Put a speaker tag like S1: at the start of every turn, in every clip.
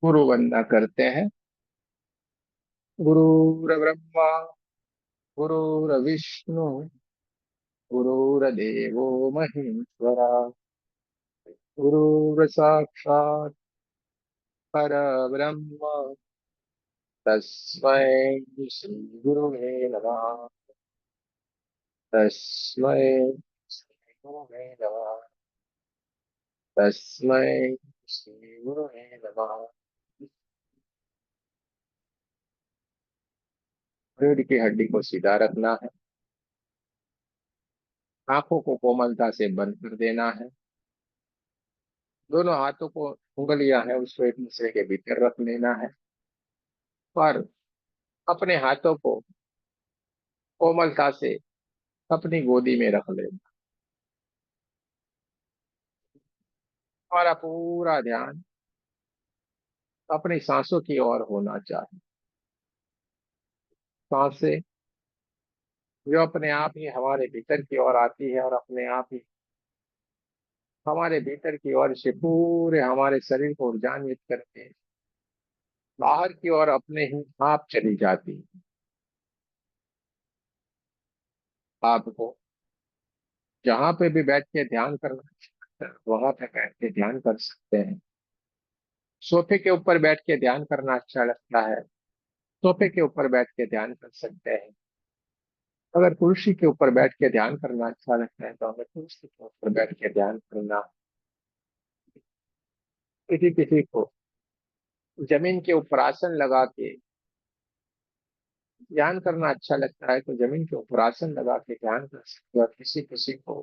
S1: गुरु वंदना करते हैं। गुरुर्ब्रह्मा गुरुर्विष्णु गुरुर्देवो महेश्वरा गुरुर्साक्षात् परब्रह्म तस्मै श्री गुरुवे नमः। तस्मै श्री गुरुवे नमः। तस्मै श्री गुरुवे नमः। रीढ़ की हड्डी को सीधा रखना है। आंखों को कोमलता से बंद कर देना है। दोनों हाथों को उंगलियां है उसको एक दूसरे के भीतर रख लेना है और अपने हाथों को कोमलता से अपनी गोदी में रख लेना। हमारा पूरा ध्यान अपनी सांसों की ओर होना चाहिए। सांसें जो अपने आप ही हमारे भीतर की ओर आती है और अपने आप ही हमारे भीतर की ओर से पूरे हमारे शरीर को ऊर्जान्वित करके बाहर की ओर अपने ही आप चली जाती है। आपको जहां पे भी बैठ के ध्यान करना है, वहां पे बैठ के ध्यान कर सकते हैं। सोफे के ऊपर बैठ के ध्यान करना अच्छा लगता है, सोफे के ऊपर बैठ के ध्यान कर सकते हैं। अगर कुर्सी के ऊपर बैठ के ध्यान करना अच्छा लगता है तो हमें कुर्सी के ऊपर बैठ के ध्यान करना। किसी किसी को जमीन के ऊपर आसन लगा के ध्यान करना अच्छा लगता है तो जमीन के ऊपर आसन लगा के ध्यान कर सकते हैं। और किसी किसी को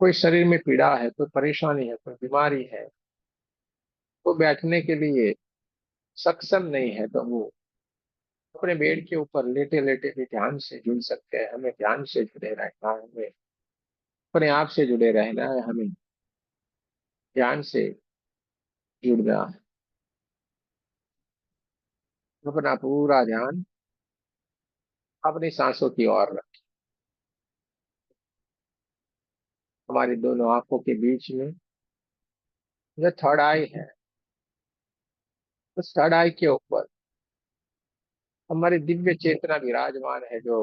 S1: कोई शरीर में पीड़ा है, कोई परेशानी है, कोई बीमारी है, तो बैठने के लिए सक्षम नहीं है तो वो अपने बेड के ऊपर लेटे लेटे भी ध्यान से जुड़ सकते हैं। हमें ध्यान से जुड़े रहना है, हमें अपने आप से जुड़े रहना है, हमें ध्यान से जुड़ना है। अपना पूरा ध्यान अपनी सांसों की ओर रखें। हमारी दोनों आंखों के बीच में जो थर्ड आई है, उस थर्ड आई के ऊपर हमारी दिव्य चेतना विराजमान है। जो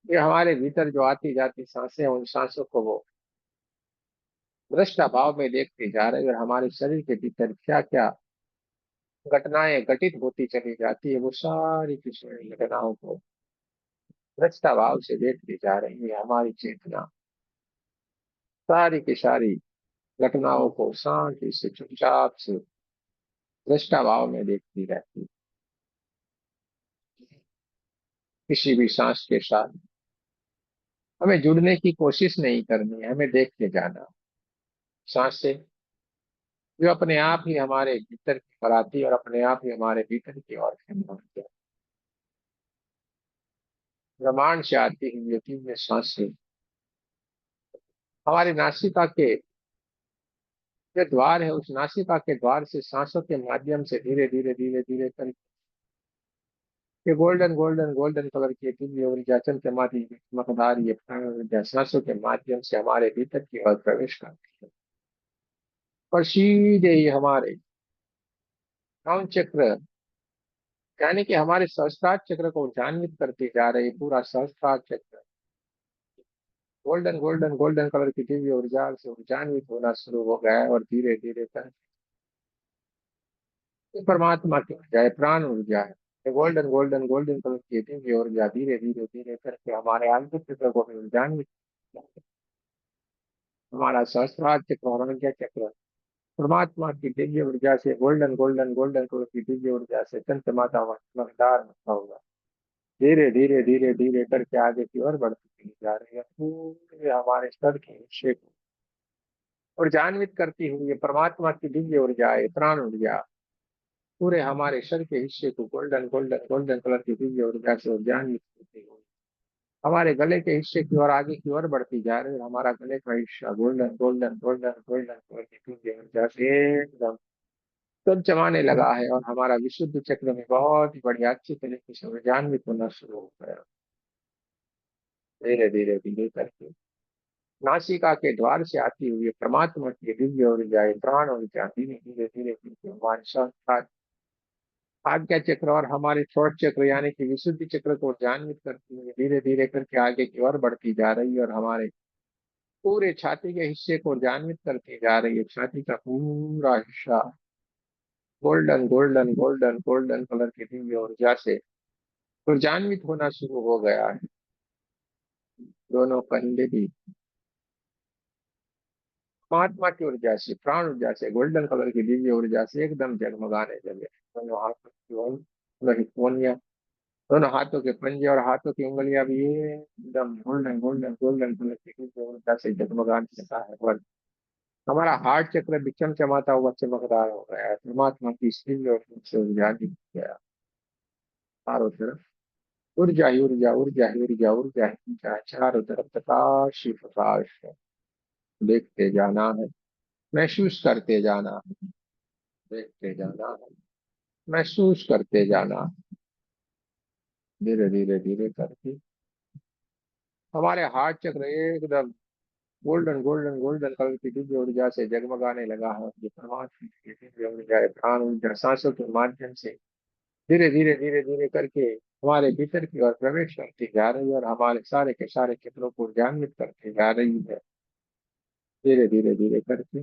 S1: ये हमारे भीतर जो आती जाती सांसें हैं, उन सांसों को वो दृष्टा भाव में देखते जा रहे हैं और हमारे शरीर के भीतर क्या क्या घटनाएं घटित होती चली जाती है वो सारी की सारी घटनाओं को दृष्टा भाव से देखती जा रही है। हमारी चेतना सारी की सारी घटनाओं को शांति से चुपचाप से दृष्टा भाव में देखती रहती है। किसी भी सांस के साथ हमें जुड़ने की कोशिश नहीं करनी है, हमें देखते जाना। सांस से जो अपने आप ही हमारे भीतर की ओर आती है और अपने आप ही हमारे भीतर की ओर ब्रह्मांड से आती हुई ये तीव्र सांसें हमारी नासिका के जो द्वार है, उस नासिका के द्वार से सांसों के माध्यम से धीरे धीरे धीरे धीरे करके ये गोल्डन गोल्डन गोल्डन कलर की दिव्य ऊर्जा चमचमाती हुई चमकदार ये प्राण ऊर्जा सांसों के माध्यम से हमारे भीतर की ओर प्रवेश करती है और सीधे ही हमारे क्रॉन चक्र यानी कि हमारे सहस्त्रार चक्र को ऊर्जान्वित करती जा रही पूरा सहस्त्रार चक्र गोल्डन गोल्डन गोल्डन कलर की दिव्य ऊर्जा से ऊर्जान्वित होना शुरू हो गया है और धीरे धीरे कर ये परमात्मा की ऊर्जा है, प्राण ऊर्जा है। ये गोल्डन गोल्डन गोल्डन कलर की दिव्य ऊर्जा धीरे धीरे धीरे करके हमारे आंतरिक चक्र को भी ऊर्जान्वित करती है। हमारा सहस्त्रार चक्र और अनाज्ञा चक्र परमात्मा की दिव्य ऊर्जा से गोल्डन गोल्डन गोल्डन कलर की दिव्य ऊर्जा से चमचमाता हुआ चमकदार होता हुआ धीरे धीरे धीरे धीरे करके आगे की ओर बढ़ती चली जा रही है। पूरे हमारे सर के हिस्से को ऊर्जान्वित करती हुई ये परमात्मा की दिव्य ऊर्जा है, प्राण ऊर्जा पूरे हमारे सर के हिस्से को गोल्डन गोल्डन गोल्डन कलर की दिव्य ऊर्जा से ऊर्जान्वित करती हुई हमारे गले के हिस्से की ओर आगे की ओर बढ़ती जा रही है। हमारा गले का हिस्सा golden golden golden golden colour की दिव्य ऊर्जा से एकदम चमचमाने लगा है और हमारा विशुद्ध चक्र में बहुत ही बढ़िया अच्छी तरीके से ऊर्जान्वित होना शुरू हो गया। धीरे धीरे धीरे करके नासिका के द्वार से आती हुई परमात्मा की दिव्य ऊर्जा प्राण ऊर्जा धीरे धीरे धीरे धीरे हमारे साथ आज्ञा चक्र और हमारे थ्रोट चक्र यानी कि विशुद्धि चक्र को जान्वित करती हुई धीरे धीरे करके आगे की ओर बढ़ती जा रही है और हमारे पूरे छाती के हिस्से को जान्वित करती जा रही है। छाती का पूरा हिस्सा golden golden golden golden colour की दिव्य ऊर्जा से ऊर्जान्वित होना शुरू हो गया है। दोनों कंधे भी परमात्मा की ऊर्जा से प्राण ऊर्जा से गोल्डन कलर की दिव्य ऊर्जा से एकदम जगमगाने लगे। दोनों हाथों की दोनों कोनियां, दोनों हाथों के पंजे और हाथों की उंगलियां भी एकदम गोल्डन गोल्डन गोल्डन कलर की दिव्य ऊर्जा से जगमगाने लगा है। और हमारा हार्ट चक्र भी चमचमाता हुआ चमकदार हो गया है। परमात्मा की इस दिव्य से ऊर्जा दिख गया चारों तरफ। ऊर्जा ही ऊर्जा ऊर्जा ही ऊर्जा ऊर्जा ही ऊर्जा है। चारों तरफ प्रकाश ही प्रकाश है। देखते जाना है, महसूस करते जाना है, देखते जाना है, महसूस करते जाना। धीरे धीरे धीरे करके हमारे हार्ट चक्र एकदम गोल्डन गोल्डन गोल्डन कलर की दिव्य ऊर्जा से जगमगाने लगा है। ये परमात्मा की दिव्य ऊर्जा है, प्राण ऊर्जा सांसों के माध्यम से धीरे धीरे धीरे धीरे करके हमारे भीतर की ओर प्रवेश करती जा रही है और हमारे सारे के सारे क्षेत्रों को ध्यान्वित करती जा रही है। धीरे धीरे धीरे करके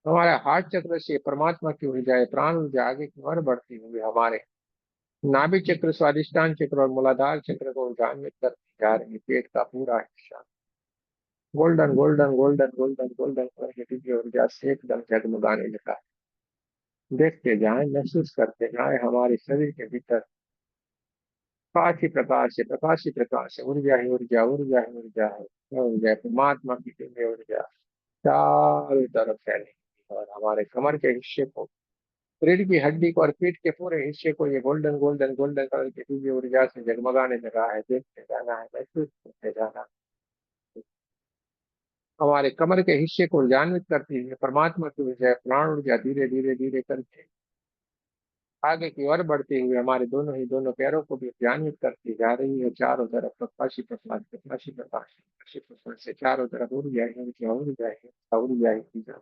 S1: हमारे हार्ट चक्र से परमात्मा की ऊर्जा प्राण ऊर्जा आगे की ओर बढ़ती हुई हमारे नाभि चक्र, स्वादिष्टान चक्र और मूलाधार चक्र को ध्यान्वित करती जा रही है। पेट का पूरा हिस्सा golden golden golden golden golden colour की दिव्य ऊर्जा से एकदम जगमगाने लगा है। देखते जाएं, महसूस करते जाएं, हमारे शरीर के भीतर प्रकाश ही प्रकाश है, प्रकाश ही प्रकाश है। ऊर्जा ही ऊर्जा ऊर्जा ही ऊर्जा है। ऊर्जा है परमात्मा की दिव्य ऊर्जा चारों तरफ फैली है और हमारे कमर के हिस्से को, रीढ़ की हड्डी को और पीठ के पूरे हिस्से को ये गोल्डन गोल्डन गोल्डन कलर की दिव्य ऊर्जा से जगमगाने लगा है। देखते जाना है, महसूस करते जाना है। हमारे कमर के हिस्से को ऊर्जान्वित करती है परमात्मा की ऊर्जा प्राण ऊर्जा धीरे धीरे धीरे करके आगे की ओर बढ़ते हुए हमारे दोनों पैरों को भी ध्यानित करती जा रही है। चारों तरफ प्रकाशी प्रकाश प्रकाशी प्रकाश प्रकाशी प्रकाश से चारों तरफ उड़ जाए उड़ जाए उड़ जाए।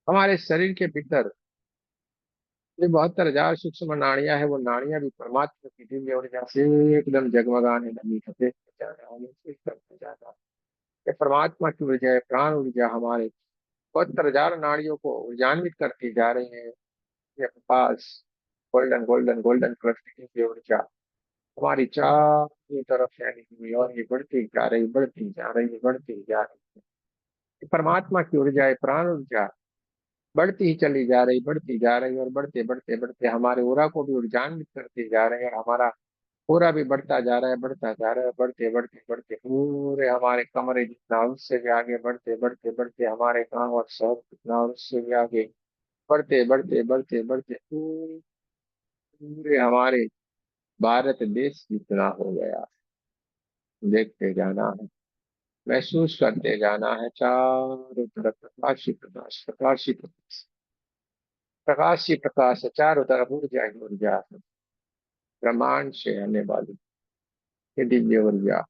S1: हमारे शरीर के भीतर जो 72,000 सूक्ष्म नाड़ियां है, वो नाड़ियां भी परमात्मा की दिव्य ऊर्जा से एकदम जगमगाने लगी है। देखते जाना, महसूस करते जाना। ये परमात्मा की ऊर्जा है, प्राण ऊर्जा हमारे 72,000 नाड़ियों को ऊर्जान्वित करती जा रही है। ये प्रकाश गोल्डन गोल्डन गोल्डन कलर की दिव्य ऊर्जा हमारी चारों तरफ फैली हुई और ये बढ़ती जा रही बढ़ती जा रही बढ़ती जा रही है। परमात्मा की ऊर्जा है, प्राण ऊर्जा बढ़ती ही चली जा रही बढ़ती जा रही और बढ़ते बढ़ते बढ़ते हमारे ओरा को भी ऊर्जान्वित करते जा रहे हैं और हमारा ओरा भी बढ़ता जा रहा है बढ़ता जा रहा है। बढ़ते बढ़ते बढ़ते पूरे हमारे कमरे जितना उससे भी आगे बढ़ते बढ़ते बढ़ते हमारे गांव और शहर जितना उससे भी आगे बढ़ते बढ़ते बढ़ते बढ़ते पूरे हमारे भारत देश जितना हो गया। देखते जाना है, महसूस करते जाना है। चारों तरफ प्रकाश ही प्रकाश प्रकाश ही प्रकाश प्रकाश ही प्रकाश है। चारों तरफ ऊर्जा ही ऊर्जा है। ब्रह्मांड से आने वाली ये दिव्य ऊर्जा,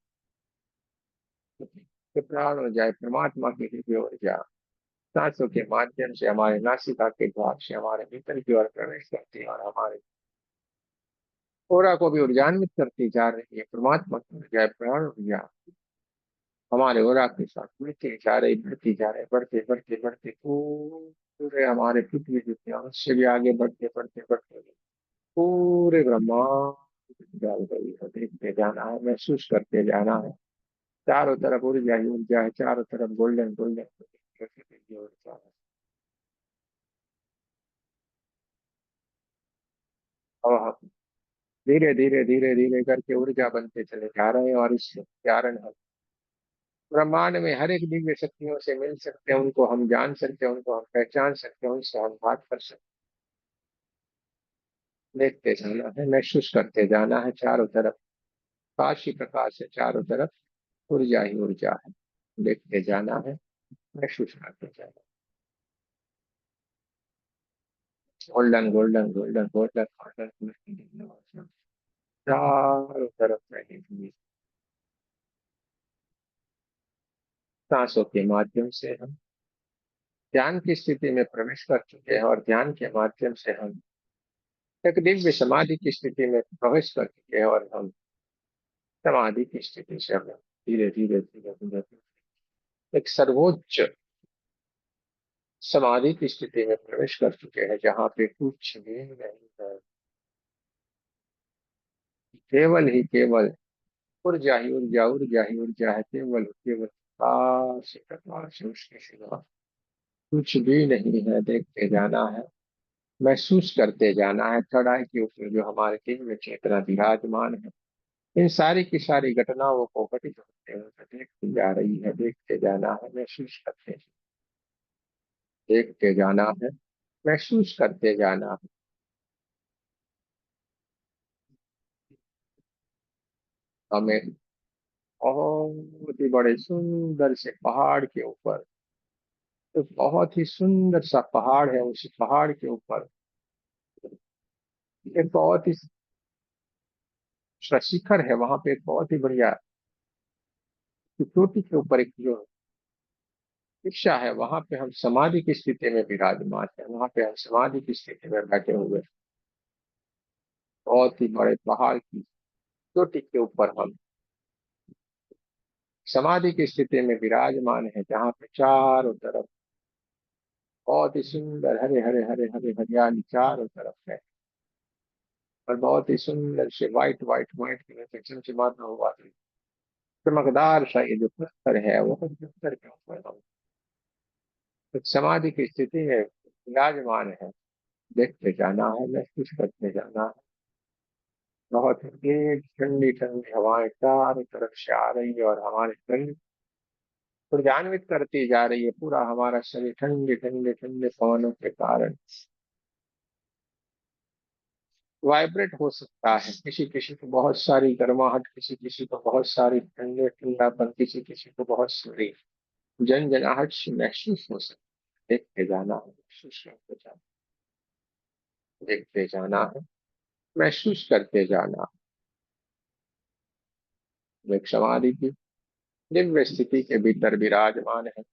S1: ये प्राण ऊर्जा है, परमात्मा की दिव्य ऊर्जा सांसों के माध्यम से हमारे नासिका के द्वार से हमारे भीतर की ओर प्रवेश करती है और हमारे ओरा को भी ऊर्जान्वित करती जा रही है। परमात्मा की ऊर्जा है, प्राण ऊर्जा हमारे ओरा के साथ बढ़ती जा रही बढ़ती जा रही बढ़ते बढ़ते बढ़ते पूरे हमारे पृथ्वी जितने अवश्य भी आगे बढ़ते बढ़ते बढ़ते पूरे ब्रह्मांड डाल गई है। देखते जाना है, महसूस करते जाना है। चारों तरफ ऊर्जा ही ऊर्जा है, चारों तरफ गोल्डन गोल्डन ऊर्जा है। और हम धीरे धीरे धीरे धीरे करके ऊर्जा बनते चले जा रहे हैं और इस कारण हम ब्रह्मांड में हर एक दिव्य शक्तियों से मिल सकते हैं, उनको हम जान सकते हैं, उनको हम पहचान सकते हैं, उनसे हम बात कर सकते हैं। देखते जाना है, महसूस करते जाना है। चारों तरफ प्रकाश ही प्रकाश है, चारों तरफ ऊर्जा ही ऊर्जा है। देखते जाना है, महसूस करते जाना। Golden golden golden golden golden चारों तरफ फैली हुई सांसों के माध्यम से हम ध्यान की स्थिति में प्रवेश कर चुके हैं और ध्यान के माध्यम से हम एक दिव्य समाधि की स्थिति में प्रवेश कर चुके हैं और हम समाधि की स्थिति से हम धीरे धीरे धीरे धीरे एक सर्वोच्च समाधि की स्थिति में प्रवेश कर चुके हैं जहाँ पे कुछ भी नहीं है, केवल ही केवल ऊर्जा ही ऊर्जा, ऊर्जा ही ऊर्जा है, केवल केवल प्रकाश ही प्रकाश है, उसके सिवा कुछ भी नहीं है। देखते जाना है, महसूस करते जाना है चढ़ाई के ऊपर जो हमारे दिल में चेतना विराजमान है, इन सारी की सारी घटनाओं को घटित होते हुए देखती जा रही है। देखते जाना है, महसूस करते, देखते जाना है, महसूस करते जाना है। हमें बहुत ही बड़े सुंदर से पहाड़ के ऊपर, तो बहुत ही सुंदर सा पहाड़ है, उस पहाड़ के ऊपर एक बहुत ही ऊंचा शिखर है, वहां पे एक बहुत ही बढ़िया चोटी के ऊपर एक जो शिक्षा है, वहां पे हम समाधि की स्थिति में विराजमान है, वहां पे हम समाधि की स्थिति में बैठे हुए बहुत ही बड़े पहाड़ की चोटी के ऊपर हम समाधि की स्थिति में विराजमान है, जहाँ पे चारों तरफ बहुत ही सुंदर हरे हरे हरे हरे हरियाली चारों तरफ है, और बहुत ही सुंदर से व्हाइट व्हाइट व्हाइट कलर से चमचमाता हुआ चमकदार सा ये जो पत्थर है, वो पत्थर के ऊपर हम एक समाधि की स्थिति में विराजमान है। देखते जाना है, महसूस करते जाना है। बहुत ही ठंडी ठंडी हवाएं चारों तरफ से आ रही है और हमारे शरीर को ध्यान्वित करती जा रही है। पूरा हमारा शरीर ठंडे ठंडे ठंडे पवनों के कारण वाइब्रेट हो सकता है। किसी किसी को बहुत सारी गर्माहट, किसी किसी को बहुत सारी ठंडे ठंडापन, किसी किसी को बहुत सारी जनजनाहट से महसूस हो सकती है। देखते जाना है, महसूस करते जाना, देखते जाना है, महसूस करते जाना। एक समाधि की दिव्य स्थिति के भीतर विराजमान है।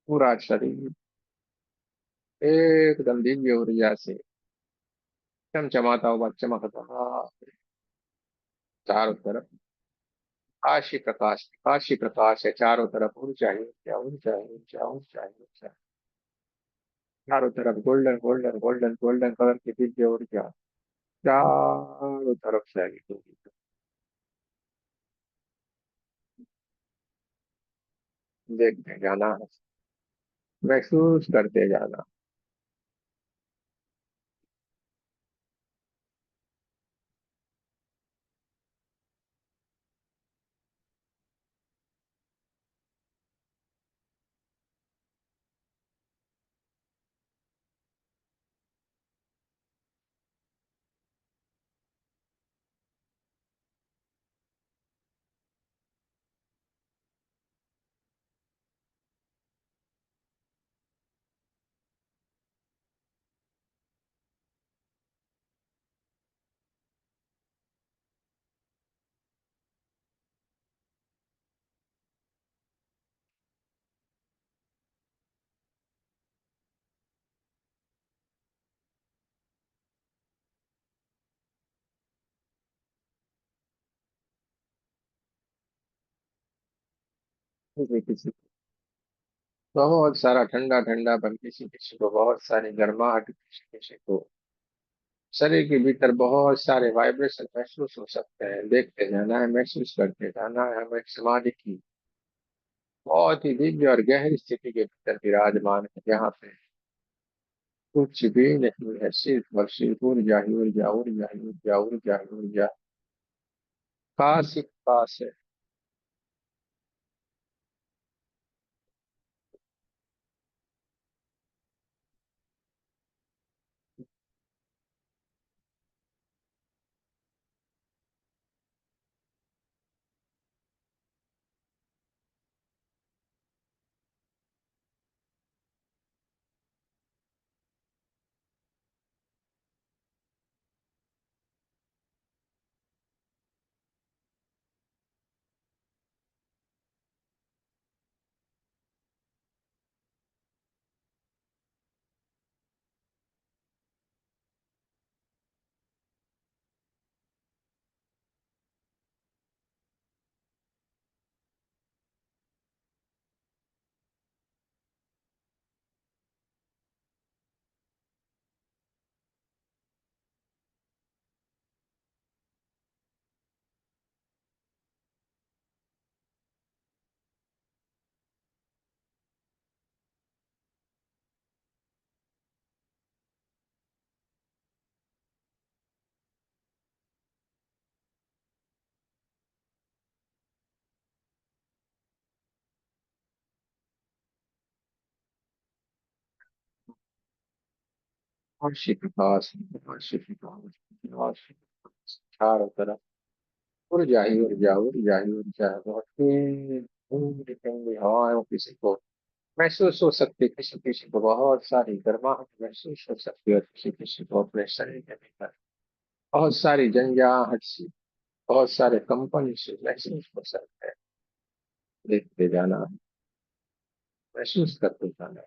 S1: पूरा शरीर एकदम दिव्य ऊर्जा से चमचमाता हुआ, चमकता हुआ चारों तरफ काशी प्रकाश है। चारों तरफ ऊर्जा ही ऊर्जा, ऊर्जा ही ऊर्जा, ऊर्जा ही ऊर्जा। चारों तरफ golden golden golden golden colour की दिव्य ऊर्जा चारों तरफ फैली हुई है। देखते जाना है, महसूस करते जाना। किसी किसी को बहुत सारा ठंडा ठंडापन, किसी किसी को बहुत सारी गर्माहट, किसी किसी को शरीर के भीतर बहुत सारे वाइब्रेशन महसूस हो सकते हैं। देखते जाना है, महसूस करते जाना है। हम एक समाधि की बहुत ही दिव्य और गहरी स्थिति के भीतर विराजमान है, जहाँ पे कुछ भी नहीं है, सिर्फ और सिर्फ ऊर्जा ही ऊर्जा, ऊर्जा ही ऊर्जा, ऊर्जा ही ऊर्जा। काश ही काश है। आशी प्रकाश, आशी प्रकाश, आशी प्रकाश, चारों तरफ ऊर्जा ही ऊर्जा, ऊर्जा ही ऊर्जा है। बहुत ही ठंडी ठंडी हवाएं किसी को महसूस हो सकती है, किसी किसी को बहुत सारी गर्माहट महसूस हो सकती है, और किसी किसी को अपने शरीर के भीतर बहुत सारी जंजाहट सी, बहुत सारे कंपन से महसूस हो सकता है। देखते जाना, महसूस करते जाना।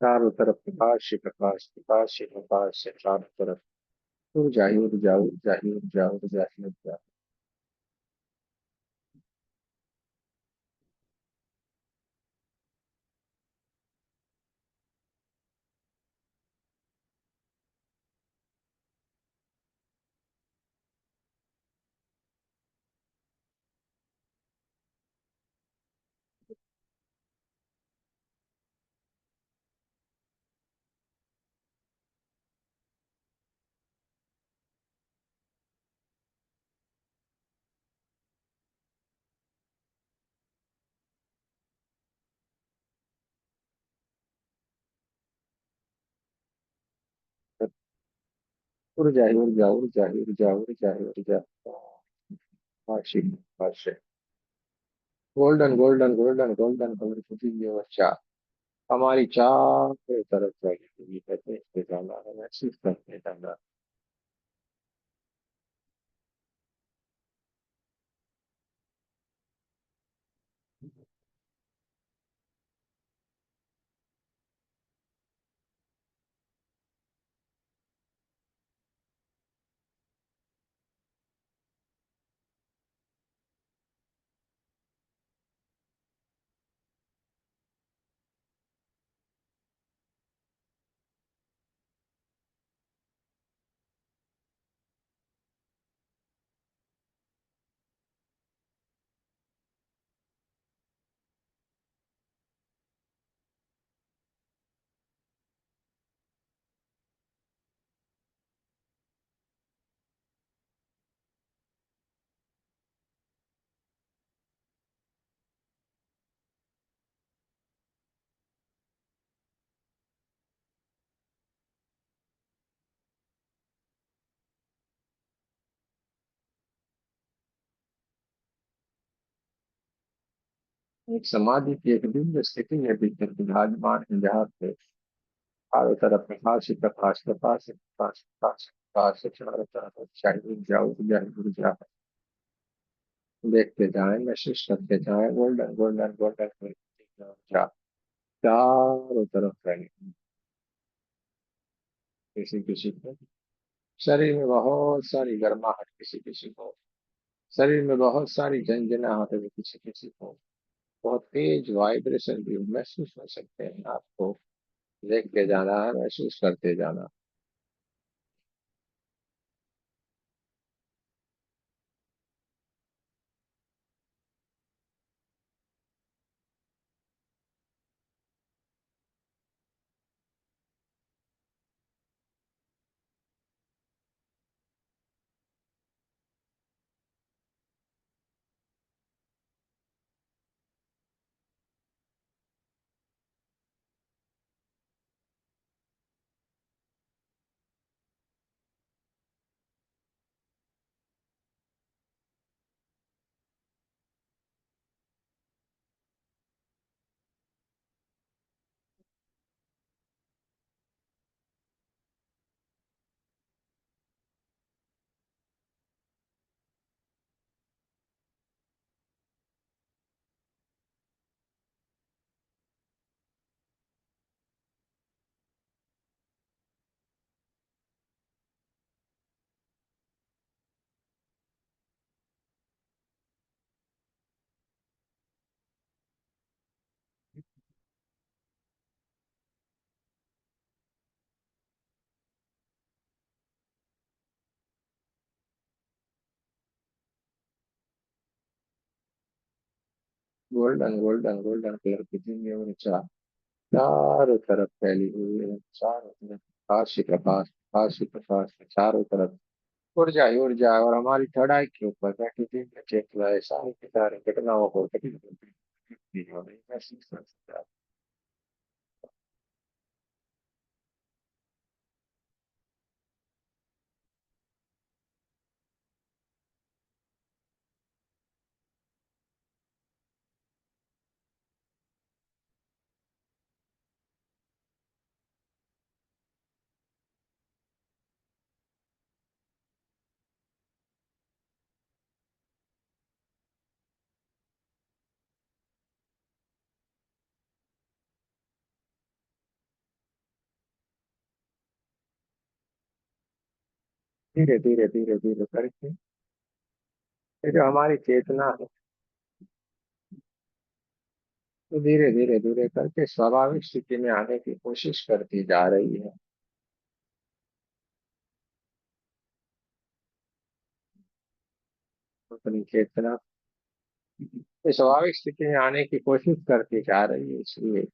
S1: चारों तरफ प्रकाश ही प्रकाश, प्रकाश ही प्रकाश है चारों तरफ। ऊर्जा ही ऊर्जा, ऊर्जा ही ऊर्जा, ऊर्जा ही ऊर्जा। ऊर्जा ही ऊर्जा, ऊर्जा ही ऊर्जा, ऊर्जा ही ऊर्जा। वार्षिक वर्ष। Golden golden golden golden colour की ये बच्चा हमारी चारों तरफ फैली हुई है, देखते जाना है, महसूस करते जाना। एक समाधि की एक दिव्य स्थिति है भीतर विराजमान है, जहाँ पे चारों तरफ प्रकाश ही प्रकाश, प्रकाश ही प्रकाश, प्रकाश ही प्रकाश है, चारों तरफ चाहिए ऊर्जा, ऊर्जा ही ऊर्जा है। देखते जाएं, महसूस करते जाएं, गोल्डन गोल्डन गोल्डन ऊर्जा चारों तरफ फैली। किसी किसी को शरीर में बहुत सारी गर्माहट, किसी किसी को शरीर में बहुत सारी झंझनाहट है, किसी किसी को बहुत तेज वाइब्रेशन भी महसूस हो सकते हैं। आपको देखते जाना है, महसूस करते जाना। गोल्डन गोल्डन गोल्डन कलर की दिव्य ऊर्जा चारों तरफ फैली हुई है, चारों तरफ प्रकाश ही प्रकाश, प्रकाश ही प्रकाश है, चारों तरफ ऊर्जा ही ऊर्जा है। और हमारी चढ़ाई के ऊपर बैठी दिव्य चेतना है, सारी की सारी घटनाओं को महसूस कर सकता है। धीरे धीरे धीरे धीरे करके ये जो हमारी चेतना है, तो धीरे धीरे धीरे करके स्वाभाविक स्थिति में आने की कोशिश करती जा रही है। अपनी चेतना ये स्वाभाविक स्थिति में आने की कोशिश करती जा रही है। इसलिए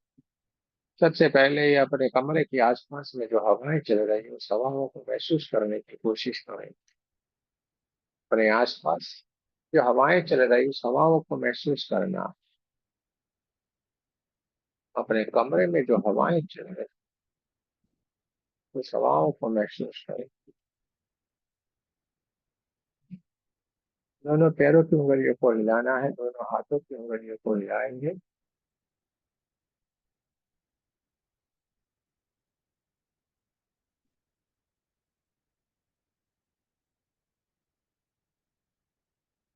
S1: सबसे पहले ये अपने कमरे के आसपास में जो हवाएं चल रही है उस हवाओं को महसूस करने की कोशिश करें। अपने आसपास जो हवाएं चल रही उस हवाओं को महसूस करना। अपने कमरे में जो हवाएं चल रही उस हवाओं को महसूस करें। दोनों पैरों की उंगलियों को हिलाना है, दोनों हाथों की उंगलियों को हिलाएंगे।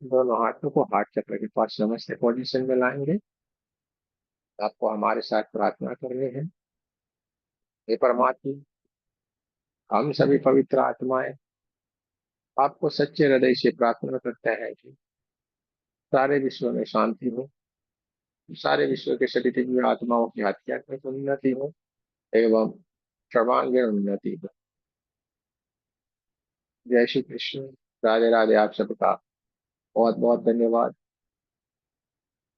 S1: दोनों हाथों को हार्ट चक्र के पास नमस्ते पोजीशन में लाएंगे। आपको हमारे साथ प्रार्थना करनी है। हे परमात्मा, हम सभी पवित्र आत्माएं आपको सच्चे हृदय से प्रार्थना करते हैं कि सारे विश्व में शांति हो, सारे विश्व के सभी दिव्य आत्माओं की आध्यात्मिक उन्नति हो एवं सर्वांगीण उन्नति हो। जय श्री कृष्ण। राधे राधे। आप सबका बहुत बहुत धन्यवाद।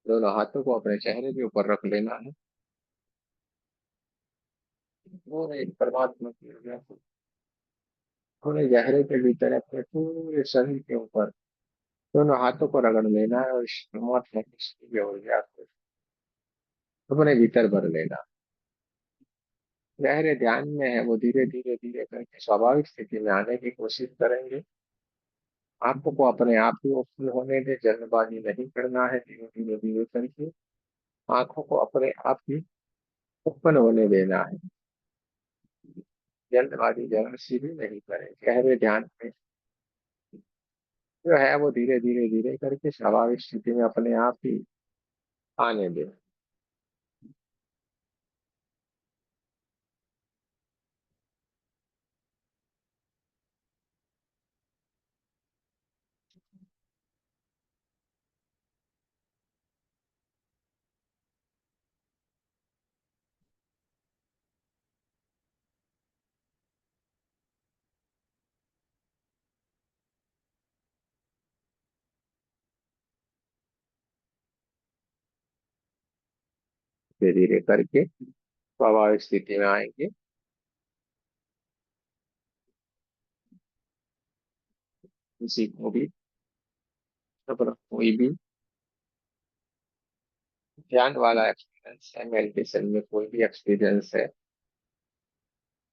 S1: दोनों हाथों को अपने चेहरे के ऊपर रख लेना है। वो एक परमात्मा की ऊर्जा को थोड़े गहरे के भीतर अपने पूरे शरीर के ऊपर दोनों हाथों को रगड़ लेना है और इस परमात्मा की ऊर्जा को अपने भीतर भर लेना। गहरे ध्यान में है वो धीरे धीरे धीरे करके स्वाभाविक स्थिति में आने की कोशिश करेंगे। आपको को अपने आप ही ओपन होने दे, जल्दबाजी नहीं करना है, धीरे धीरे धीरे करके आंखों को अपने आप ही ओपन होने देना है। जल्दबाजी जरा सी भी नहीं करें। गहरे ध्यान में जो है वो धीरे धीरे धीरे करके स्वाभाविक स्थिति में अपने आप ही आने दें। धीरे धीरे करके स्वाभाविक स्थिति में आएंगे। किसी को भी मतलब कोई भी ध्यान वाला एक्सपीरियंस है, मेडिटेशन में कोई भी एक्सपीरियंस है,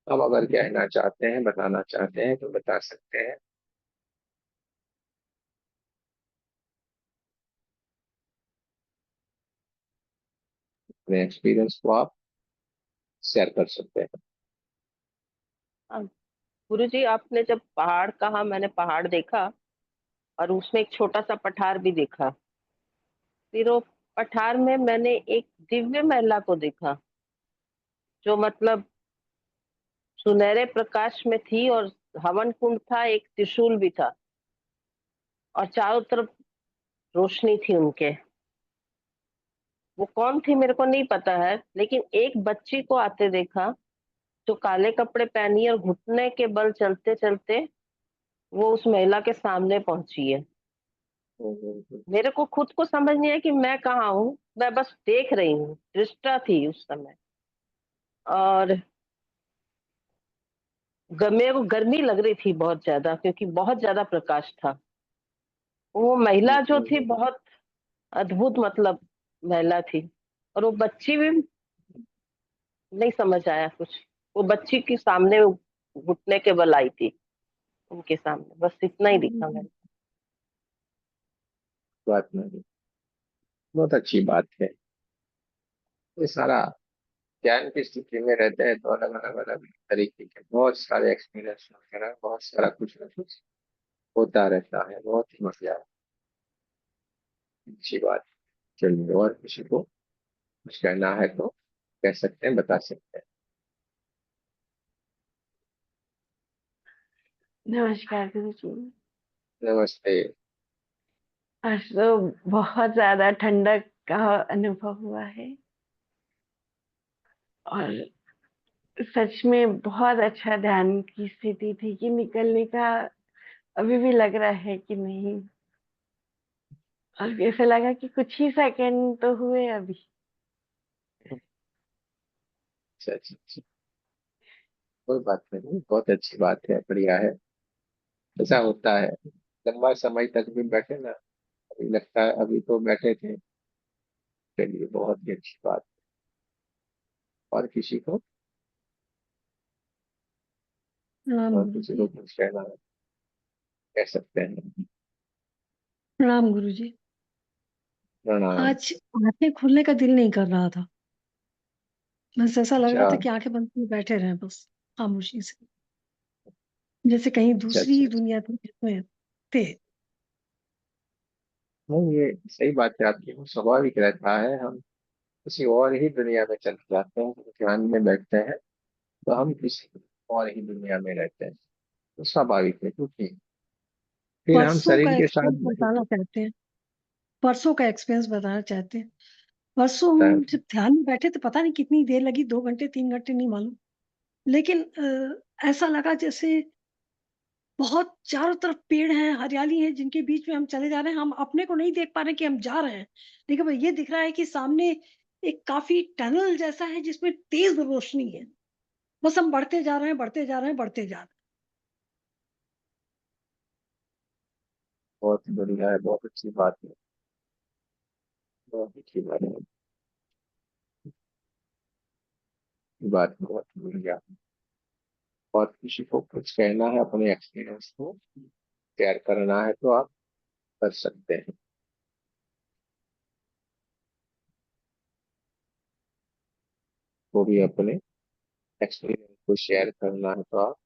S1: हम अगर कहना चाहते हैं, बताना चाहते हैं तो बता सकते हैं। अपने एक्सपीरियंस को आप शेयर कर सकते हैं।
S2: हाँ, गुरु जी, आपने जब पहाड़ कहा, मैंने पहाड़ देखा और उसमें एक छोटा सा पठार भी देखा। फिर वो पठार में मैंने एक दिव्य महिला को देखा, जो मतलब सुनहरे प्रकाश में थी, और हवन कुंड था, एक त्रिशूल भी था, और चारों तरफ रोशनी थी उनके। वो कौन थी मेरे को नहीं पता है, लेकिन एक बच्ची को आते देखा, जो काले कपड़े पहनी और घुटने के बल चलते चलते वो उस महिला के सामने पहुंची है।
S1: हम्म।
S2: मेरे को खुद को समझ नहीं है कि मैं कहाँ हूँ, मैं बस देख रही हूँ, दृष्टा थी उस समय। और मेरे को गर्मी लग रही थी बहुत ज्यादा, क्योंकि बहुत ज्यादा प्रकाश था। वो महिला जो थी बहुत अद्भुत, मतलब महिला थी। और वो बच्ची भी नहीं समझ आया कुछ। वो बच्ची के सामने घुटने के बल आई थी उनके सामने, बस इतना ही दिखा मेरे
S1: बात नहीं, बहुत अच्छी बात है। ये सारा ध्यान की स्थिति में रहते हैं तो अलग अलग अलग तरीके के बहुत सारे एक्सपीरियंस वगैरह, बहुत सारा कुछ ना कुछ होता रहता है। बहुत ही मजा है। अच्छी बात। चलिए, और किसी को कुछ कहना है तो कह सकते हैं, बता सकते हैं।
S3: को। नमस्कार गुरु जी।
S1: नमस्ते।
S3: आज तो बहुत ज्यादा ठंडक का अनुभव हुआ है, और सच में बहुत अच्छा ध्यान की स्थिति थी कि निकलने का अभी भी लग रहा है कि नहीं। और ऐसा लगा कि कुछ ही सेकंड तो हुए अभी।
S1: अच्छा अच्छा अच्छा। कोई बात नहीं, बहुत अच्छी बात है, बढ़िया है। ऐसा होता है। लंबा समय तक भी बैठे ना, अभी लगता है अभी तो बैठे थे। चलिए, बहुत ही अच्छी बात। और किसी को,
S3: हाँ
S1: और
S3: गुरु
S1: किसी को
S3: जी।
S1: कुछ कहना है, कह सकते हैं।
S4: प्रणाम गुरुजी।
S1: प्रणाम।
S4: आज आंखें खुलने का दिल नहीं कर रहा था। बस ऐसा लग रहा
S1: अच्छा
S4: था कि आंखें बंद किए बैठे रहें बस, खामोशी से, जैसे कहीं
S1: अच्छा
S4: दूसरी
S1: अच्छा
S4: ही
S1: अच्छा।
S4: दुनिया में थे।
S1: नहीं, ये सही बात है आपकी। वो स्वाभाविक रहता है, हम किसी और ही दुनिया में चले जाते हैं। जब ध्यान में बैठते हैं तो हम किसी और ही दुनिया में रहते हैं। तो स्वाभाविक है, क्योंकि फिर हम
S4: परसों का
S1: शरीर के साथ
S4: एक्सपीरियंस
S1: नहीं
S4: बताना
S1: जुड़ते
S4: चाहते हैं। परसों का एक्सपीरियंस बताना चाहते हैं। परसों
S1: हैं।
S4: हम जब ध्यान में बैठे तो पता नहीं कितनी देर लगी, 2 घंटे 3 घंटे नहीं मालूम। लेकिन ऐसा लगा जैसे बहुत चारों तरफ पेड़ हैं, हरियाली है, जिनके बीच में हम चले जा रहे हैं। हम अपने को नहीं देख पा रहे कि हम जा रहे हैं, लेकिन वो ये दिख रहा है कि सामने एक काफी टनल जैसा है जिसमें तेज रोशनी है। बस हम बढ़ते जा रहे हैं, बढ़ते जा रहे हैं, बढ़ते जा रहे
S1: बहुत बढ़िया है, बहुत अच्छी बात है, बहुत अच्छी बात है। ये बात बहुत बढ़िया। और किसी को कुछ कहना है, अपने एक्सपीरियंस को शेयर करना है, तो आप कर सकते हैं। वो भी अपने एक्सपीरियंस को शेयर करना है तो आप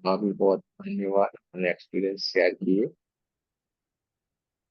S1: का भी बहुत धन्यवाद, अपने एक्सपीरियंस शेयर किए।